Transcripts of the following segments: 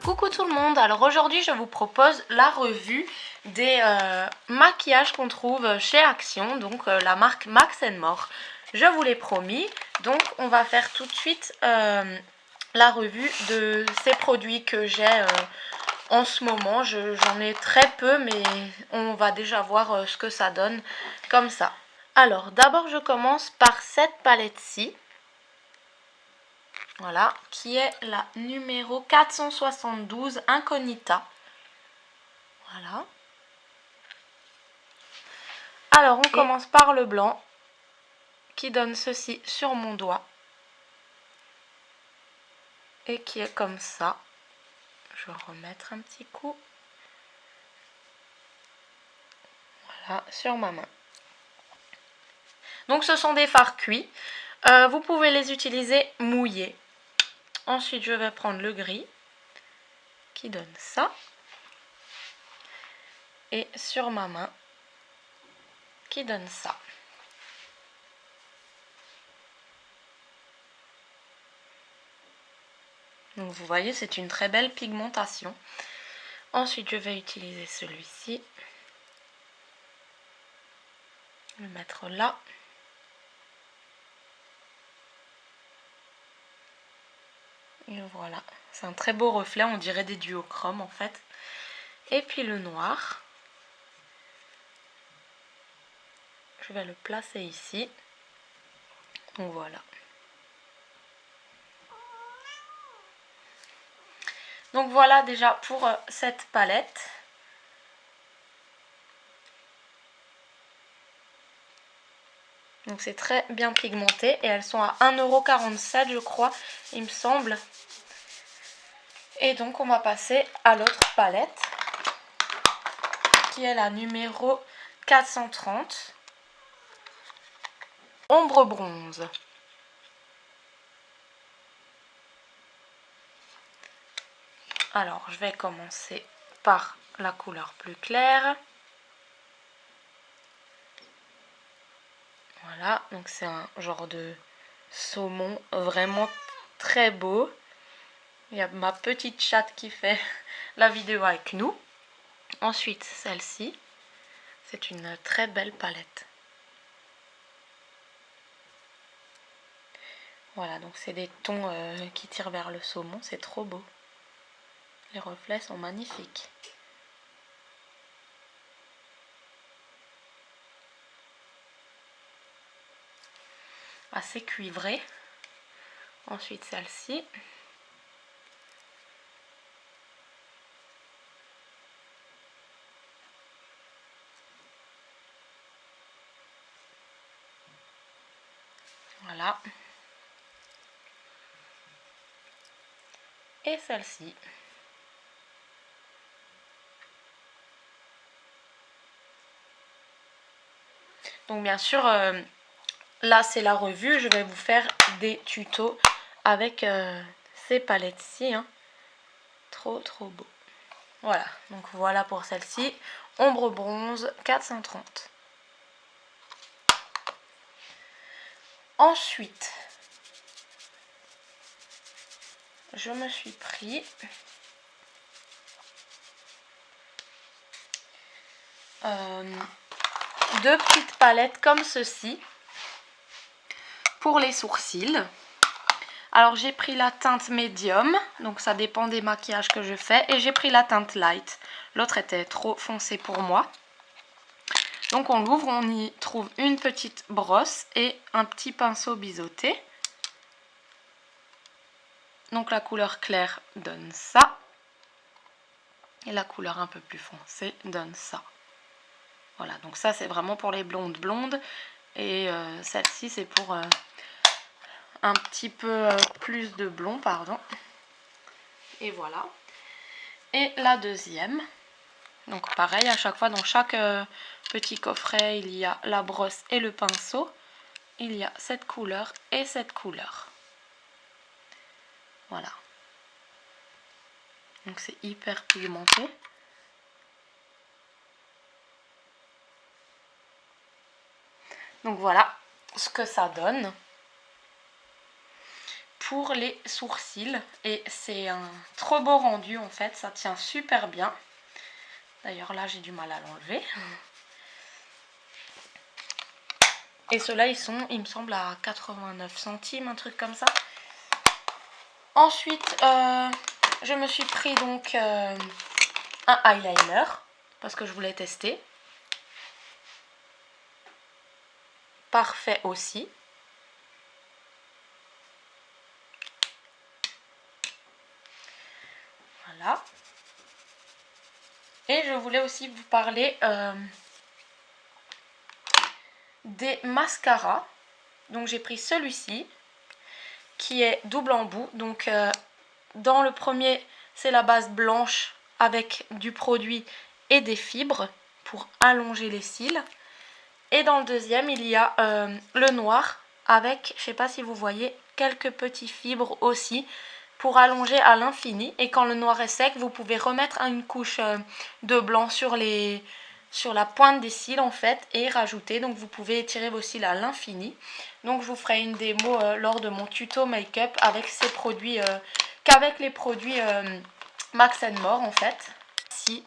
Coucou tout le monde, alors aujourd'hui je vous propose la revue des maquillages qu'on trouve chez Action, donc la marque Max More. Je vous l'ai promis, donc on va faire tout de suite la revue de ces produits que j'ai en ce moment. J'en ai très peu, mais on va déjà voir ce que ça donne comme ça. Alors d'abord je commence par cette palette-ci. Voilà, qui est la numéro 472 Incognita. Voilà. Alors on commence par le blanc qui donne ceci sur mon doigt et qui est comme ça. Je vais remettre un petit coup. Voilà, sur ma main. Donc ce sont des fards cuits. Vous pouvez les utiliser mouillés. Ensuite je vais prendre le gris qui donne ça. Et sur ma main qui donne ça. Donc vous voyez, c'est une très belle pigmentation. Ensuite, je vais utiliser celui-ci. Le mettre là. Et voilà. C'est un très beau reflet, on dirait des duochromes en fait. Et puis le noir. Je vais le placer ici. Donc voilà. Donc voilà déjà pour cette palette. Donc c'est très bien pigmenté et elles sont à 1,47 € je crois, il me semble. Et donc on va passer à l'autre palette qui est la numéro 430. Ombre bronze. Alors je vais commencer par la couleur plus claire. Voilà, donc c'est un genre de saumon vraiment très beau. Il y a ma petite chatte qui fait la vidéo avec nous. Ensuite, celle-ci, c'est une très belle palette. Voilà, donc c'est des tons qui tirent vers le saumon, c'est trop beau. Les reflets sont magnifiques. Assez cuivré. Ensuite, celle-ci. Voilà. Et celle-ci. Donc bien sûr, là c'est la revue, je vais vous faire des tutos avec ces palettes-ci. Hein. Trop beau. Voilà, donc voilà pour celle-ci. Ombre bronze 430. Ensuite, je me suis pris deux petites palettes comme ceci pour les sourcils. Alors j'ai pris la teinte médium, donc ça dépend des maquillages que je fais, et j'ai pris la teinte light. L'autre était trop foncé pour moi. Donc on l'ouvre, on y trouve une petite brosse et un petit pinceau biseauté. Donc la couleur claire donne ça. Et la couleur un peu plus foncée donne ça. Voilà, donc ça c'est vraiment pour les blondes. Et celle-ci c'est pour un petit peu plus de blond, pardon. Et voilà. Et la deuxième. Donc pareil, à chaque fois dans chaque petit coffret, il y a la brosse et le pinceau. Il y a cette couleur et cette couleur. Voilà. Donc c'est hyper pigmenté. Donc voilà ce que ça donne. pour les sourcils. Et c'est un trop beau rendu en fait, ça tient super bien. D'ailleurs là j'ai du mal à l'enlever. Et ceux-là ils sont, il me semble, à 89 centimes, un truc comme ça. Ensuite je me suis pris donc un eyeliner parce que je voulais tester. Parfait aussi. Voilà. Et je voulais aussi vous parler des mascaras. Donc j'ai pris celui-ci qui est double embout. Donc dans le premier c'est la base blanche avec du produit et des fibres pour allonger les cils. Et dans le deuxième il y a le noir avec, je ne sais pas si vous voyez, quelques petits fibres aussi pour allonger à l'infini. Et quand le noir est sec, vous pouvez remettre une couche de blanc sur la pointe des cils en fait et rajouter. Donc vous pouvez étirer vos cils à l'infini. Donc je vous ferai une démo lors de mon tuto make-up avec ces produits, qu'avec les produits Max & More en fait. Ici,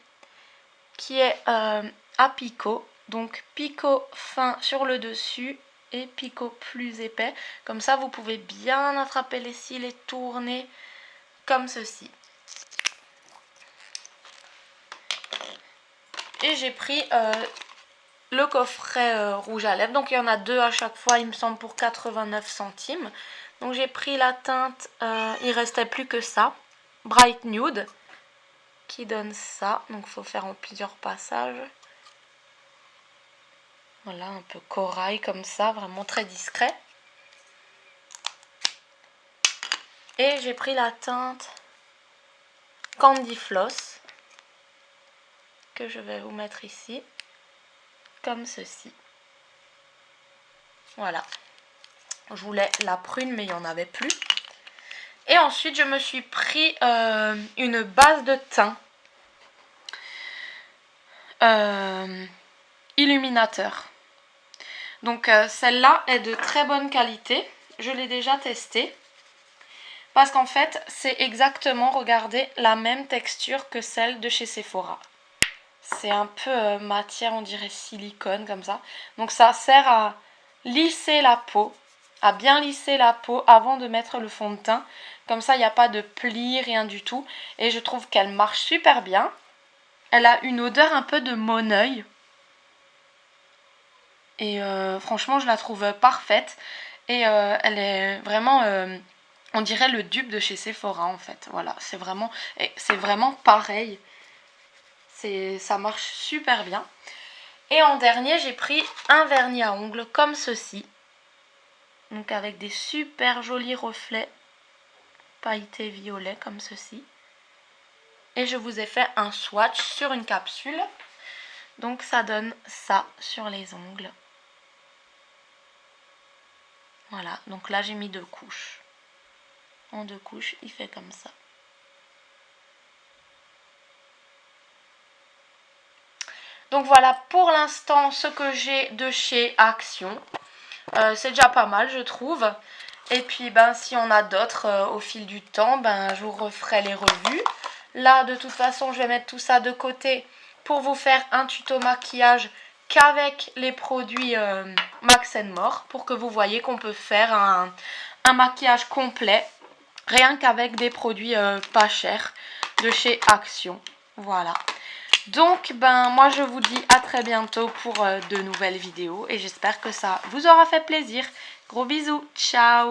qui est à picot. Donc picot fin sur le dessus et picot plus épais. Comme ça vous pouvez bien attraper les cils et tourner comme ceci. Et j'ai pris le coffret rouge à lèvres. Donc il y en a deux à chaque fois, il me semble, pour 89 centimes. Donc j'ai pris la teinte, il restait plus que ça, Bright Nude, qui donne ça. Donc il faut faire en plusieurs passages. Voilà, un peu corail comme ça, vraiment très discret. Et j'ai pris la teinte Candy Floss, que je vais vous mettre ici, comme ceci. Voilà. Je voulais la prune, mais il n'y en avait plus. Et ensuite, je me suis pris une base de teint illuminateur. Donc celle-là est de très bonne qualité. Je l'ai déjà testée. Parce qu'en fait, c'est exactement, regardez, la même texture que celle de chez Sephora. C'est un peu matière, on dirait silicone comme ça. Donc ça sert à lisser la peau, à bien lisser la peau avant de mettre le fond de teint. Comme ça, il n'y a pas de plis, rien du tout. Et je trouve qu'elle marche super bien. Elle a une odeur un peu de Moneuil. Et franchement, je la trouve parfaite. Et elle est vraiment... on dirait le dupe de chez Sephora en fait. Voilà, c'est vraiment pareil. Ça marche super bien. Et en dernier, j'ai pris un vernis à ongles comme ceci. Donc avec des super jolis reflets pailletés violets comme ceci. Et je vous ai fait un swatch sur une capsule. Donc ça donne ça sur les ongles. Voilà, donc là j'ai mis 2 couches. En 2 couches, il fait comme ça. Donc voilà pour l'instant ce que j'ai de chez Action. C'est déjà pas mal je trouve. Et puis ben si on a d'autres au fil du temps, ben je vous referai les revues. Là de toute façon je vais mettre tout ça de côté pour vous faire un tuto maquillage qu'avec les produits Max & More. Pour que vous voyez qu'on peut faire un maquillage complet rien qu'avec des produits pas chers de chez Action. Voilà. Donc ben moi je vous dis à très bientôt pour de nouvelles vidéos et j'espère que ça vous aura fait plaisir. Gros bisous, ciao!